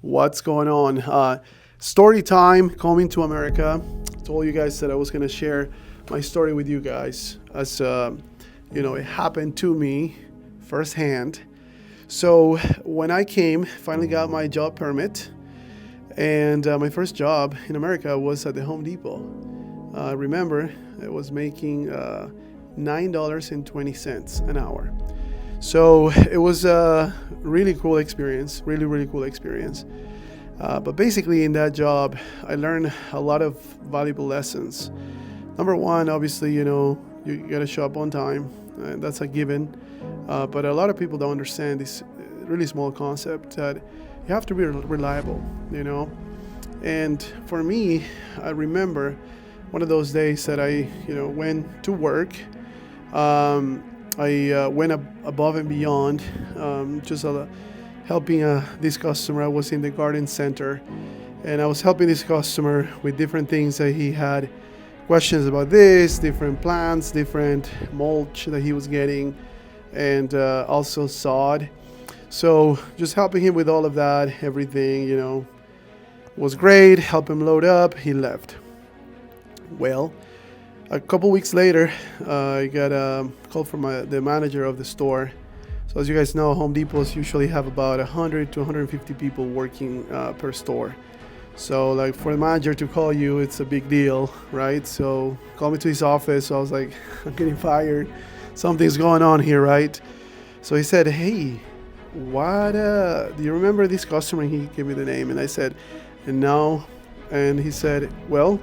What's going on? Story time coming to America. I told you guys that I was going to share my story with you guys as it happened to me firsthand. So when I came, finally got my job permit, and my first job in America was at the Home Depot. Remember, I was making $9.20 an hour. So it was a really cool experience, really cool experience. But basically, in that job, I learned a lot of valuable lessons. Number one, obviously, you got to show up on time. That's a given. But a lot of people don't understand this really small concept that you have to be reliable. And for me, I remember one of those days that I, went to work. I went above and beyond, helping this customer. I was in the garden center, and I was helping this customer with different things that he had questions about this, different plants, different mulch that he was getting, and also sod. So just helping him with all of that, everything, was great. Help him load up. He left. Well, a couple weeks later, I got a call from the manager of the store. So as you guys know, Home Depots usually have about 100 to 150 people working per store. So like for the manager to call you, it's a big deal, right? So call me to his office. So I was like, I'm getting fired. Something's going on here, right? So he said, hey, what, do you remember this customer? He gave me the name, and I said, no. And he said, well,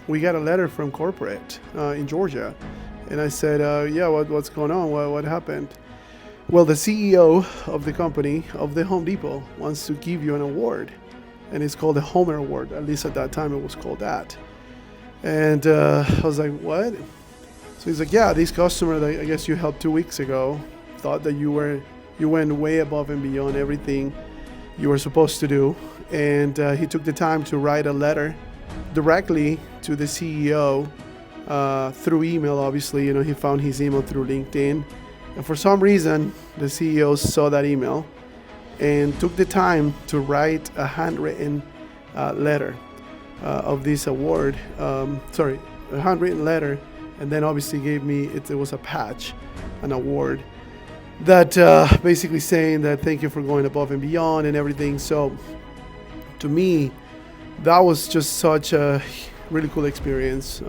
we got a letter from corporate in Georgia. And I said, yeah, what's going on? What happened? Well, the CEO of the company, of the Home Depot, wants to give you an award. And it's called the Homer Award. At least at that time, it was called that. And I was like, what? So he's like, yeah, this customer that I guess you helped 2 weeks ago thought that you went way above and beyond everything you were supposed to do. And he took the time to write a letter directly to the CEO through email. Obviously, he found his email through LinkedIn, and for some reason the CEO saw that email and took the time to write a handwritten letter of this award. A handwritten letter, and then obviously gave me it was a patch, an award that basically saying that thank you for going above and beyond and everything. So to me, that was just such a really cool experience.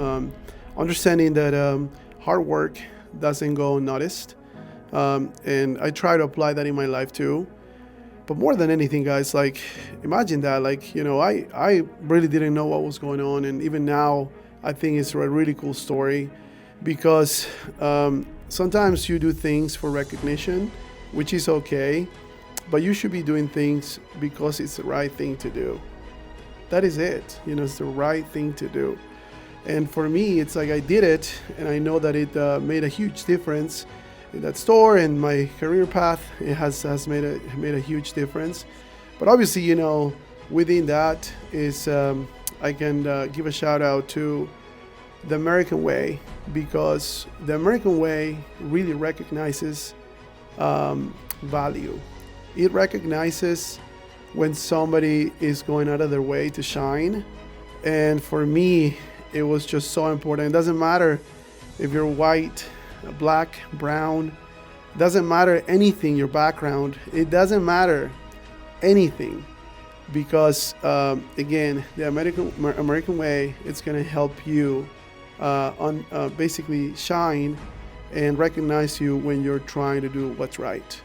Understanding that hard work doesn't go unnoticed. And I try to apply that in my life too. But more than anything, guys, like imagine that, I really didn't know what was going on. And even now, I think it's a really cool story because sometimes you do things for recognition, which is okay, but you should be doing things because it's the right thing to do. That is it. It's the right thing to do. And for me, it's like I did it, and I know that it made a huge difference in that store and my career path. It has made a huge difference. But obviously, within that is I can give a shout out to the American way, because the American way really recognizes value. It recognizes when somebody is going out of their way to shine. And for me, it was just so important. It doesn't matter if you're white, black, brown, it doesn't matter anything, your background, it doesn't matter anything, because again, the American way, it's going to help you basically shine and recognize you when you're trying to do what's right.